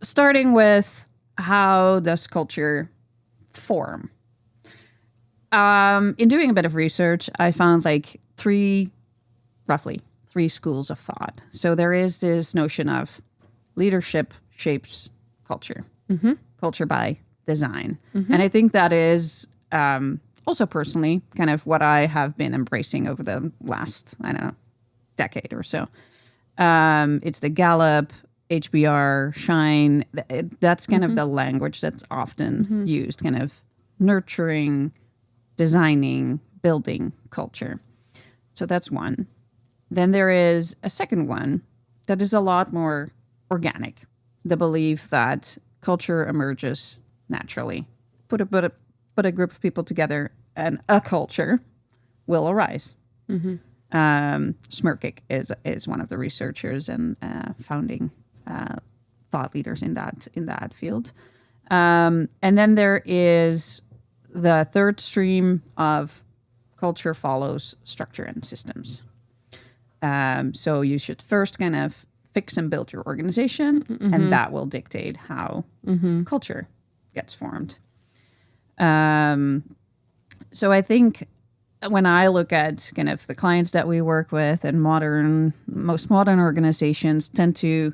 starting with how does culture form? In doing a bit of research, I found like roughly three schools of thought. So there is this notion of leadership shapes culture, culture by design. And I think that is also personally kind of what I have been embracing over the last, I don't know, decade or so. It's the Gallup, HBR, Shine. That's kind of the language that's often used, kind of nurturing, designing, building culture. So that's one. Then there is a second one that is a lot more organic. The belief that culture emerges naturally. Put a group of people together and a culture will arise. Smirkic is one of the researchers and founding thought leaders in that field. And then there is the third stream of culture follows structure and systems. So you should first kind of fix and build your organization, and that will dictate how culture gets formed. So I think when I look at kind of the clients that we work with and most modern organizations tend to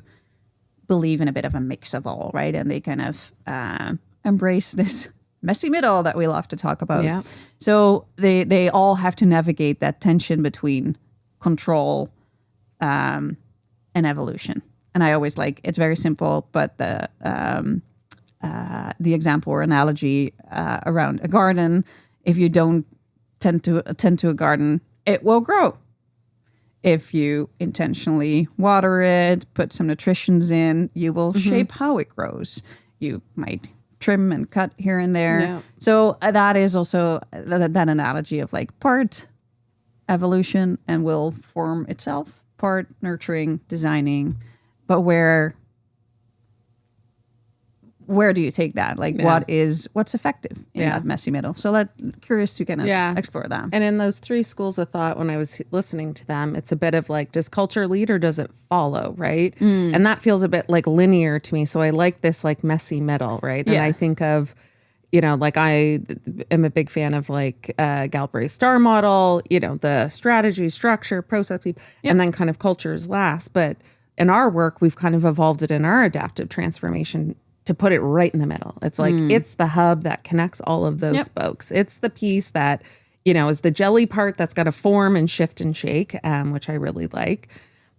believe in a bit of a mix of all, right? And they kind of embrace this messy middle that we love to talk about. Yeah. So they all have to navigate that tension between control and evolution. And I always it's very simple, but the example or analogy around a garden, if you don't tend to a garden, it will grow. If you intentionally water it, put some nutritions in, you will shape how it grows. You might trim and cut here and there. Yeah. So that is also that analogy of like part evolution and will form itself, part nurturing, designing, but where do you take that? Like what's effective in that messy middle? So curious to kind of explore that. And in those three schools of thought, when I was listening to them, it's a bit of like, does culture lead or does it follow? Right. And that feels a bit like linear to me. So I like this like messy middle. Right. And I think of, like I am a big fan of like Galbraith's STAR model, the strategy, structure, process, and then kind of cultures last. But in our work, we've kind of evolved it in our adaptive transformation to put it right in the middle. It's like, it's the hub that connects all of those spokes. It's the piece that, is the jelly part that's got to form and shift and shake, which I really like.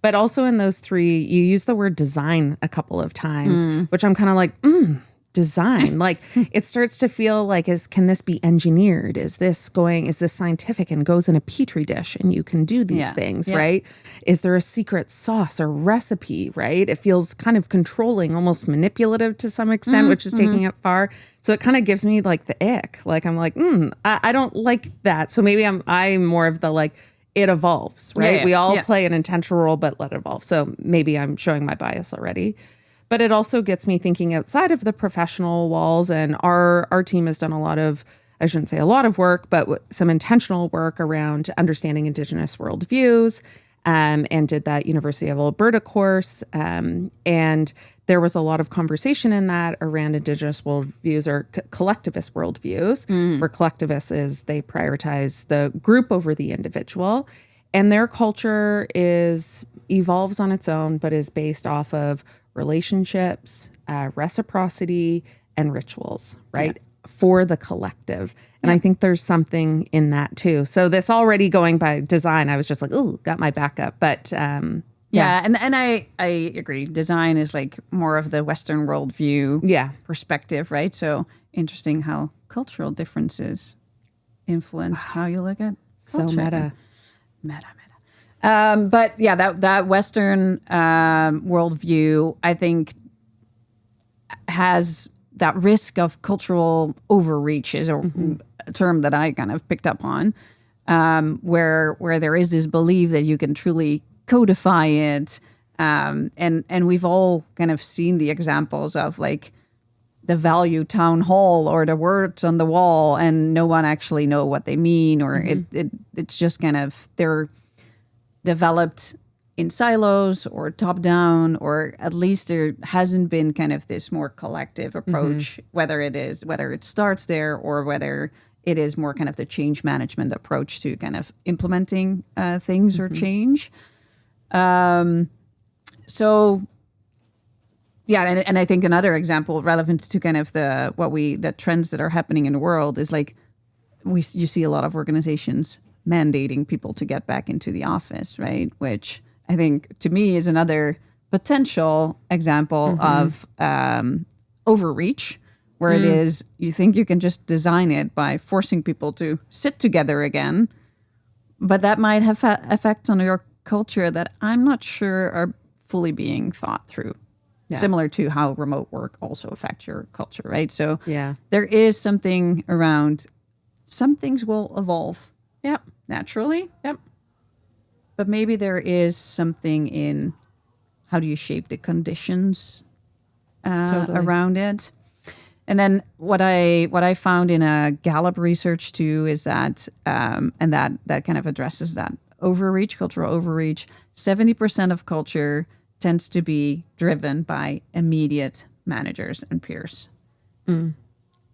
But also in those three, you use the word design a couple of times, which I'm kind of like, design. Like it starts to feel like, can this be engineered? Is this scientific and goes in a petri dish and you can do these things, right? Is there a secret sauce or recipe, right? It feels kind of controlling, almost manipulative to some extent, which is taking it far. So it kind of gives me like the ick. Like I'm like, I don't like that. So maybe I'm more of the like, it evolves, right? We all play an intentional role, but let it evolve. So maybe I'm showing my bias already. But it also gets me thinking outside of the professional walls. And our team has done a lot of, I shouldn't say a lot of work, but some intentional work around understanding Indigenous worldviews, and did that University of Alberta course. And there was a lot of conversation in that around Indigenous worldviews or collectivist worldviews, where collectivists is they prioritize the group over the individual. And their culture evolves on its own, but is based off of relationships, reciprocity, and rituals, right? For the collective. And I think there's something in that too. So this already going by design, I was just like, ooh, got my backup. But and I agree. Design is like more of the Western worldview perspective, right? So interesting how cultural differences influence how you look at culture. So meta. But that Western worldview, I think, has that risk of cultural overreach is a term that I kind of picked up on, where there is this belief that you can truly codify it, and we've all kind of seen the examples of like the value town hall or the words on the wall, and no one actually know what they mean, or it's just kind of they're developed in silos or top down, or at least there hasn't been kind of this more collective approach, whether it starts there or whether it is more kind of the change management approach to kind of implementing things or change. So yeah, and I think another example relevant to kind of the trends that are happening in the world is like you see a lot of organizations mandating people to get back into the office, right? Which I think to me is another potential example of overreach, where it is you think you can just design it by forcing people to sit together again, but that might have effects on your culture that I'm not sure are fully being thought through. Yeah. Similar to how remote work also affects your culture, right? So there is something around, some things will evolve naturally. But maybe there is something in how do you shape the conditions around it. And then what I found in a Gallup research too is that, and that kind of addresses that overreach, cultural overreach, 70% of culture tends to be driven by immediate managers and peers.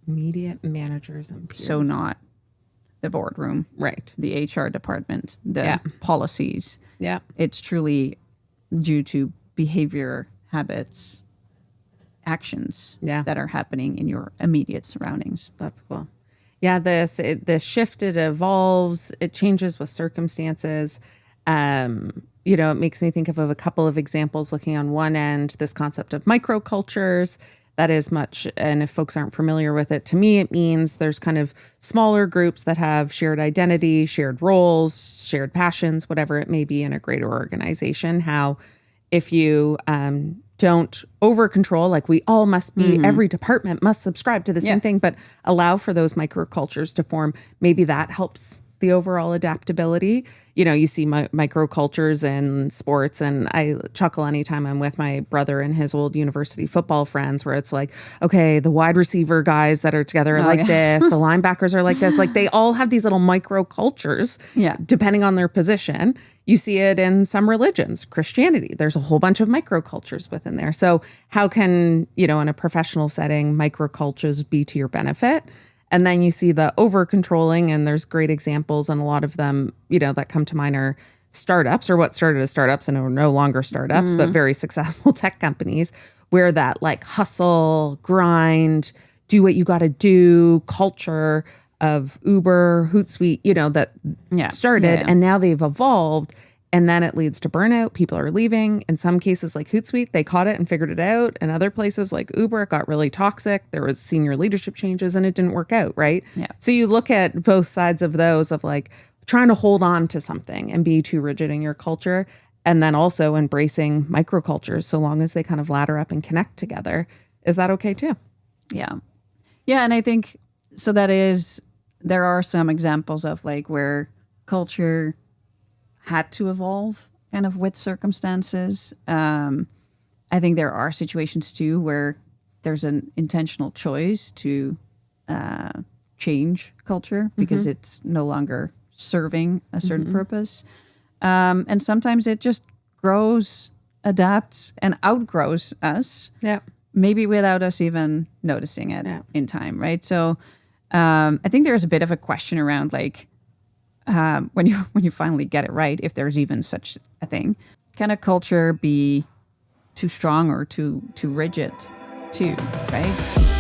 Immediate managers and peers. So not the boardroom, right? The HR department, the policies. Yeah. It's truly due to behavior, habits, actions that are happening in your immediate surroundings. That's cool. Yeah, this shift, it evolves, it changes with circumstances. It makes me think of a couple of examples. Looking on one end, this concept of microcultures, that is much, and if folks aren't familiar with it, to me, it means there's kind of smaller groups that have shared identity, shared roles, shared passions, whatever it may be in a greater organization. How if you don't over control, like we all must be, every department must subscribe to the same thing, but allow for those microcultures to form, maybe that helps the overall adaptability. You see microcultures in sports, and I chuckle anytime I'm with my brother and his old university football friends, where it's like, okay, the wide receiver guys that are together are this, the linebackers are like this. Like they all have these little microcultures, depending on their position. You see it in some religions, Christianity. There's a whole bunch of microcultures within there. So how can, in a professional setting, microcultures be to your benefit? And then you see the over controlling, and there's great examples, and a lot of them, that come to mind are startups, or what started as startups and are no longer startups, but very successful tech companies, where that like hustle, grind, do what you got to do culture of Uber, Hootsuite, that started, and now they've evolved. And then it leads to burnout. People are leaving. In some cases, like Hootsuite, they caught it and figured it out. In other places, like Uber, it got really toxic. There was senior leadership changes, and it didn't work out, right? Yeah. So you look at both sides of those, of like trying to hold on to something and be too rigid in your culture, and then also embracing microcultures so long as they kind of ladder up and connect together. Is that okay too? Yeah. Yeah, and I think, so there are some examples of like where culture had to evolve kind of with circumstances. I think there are situations too where there's an intentional choice to change culture because it's no longer serving a certain purpose. And sometimes it just grows, adapts, and outgrows us. Yeah. Maybe without us even noticing it in time, right? So I think there's a bit of a question around like, when you finally get it right, if there's even such a thing, can a culture be too strong or too rigid too, right?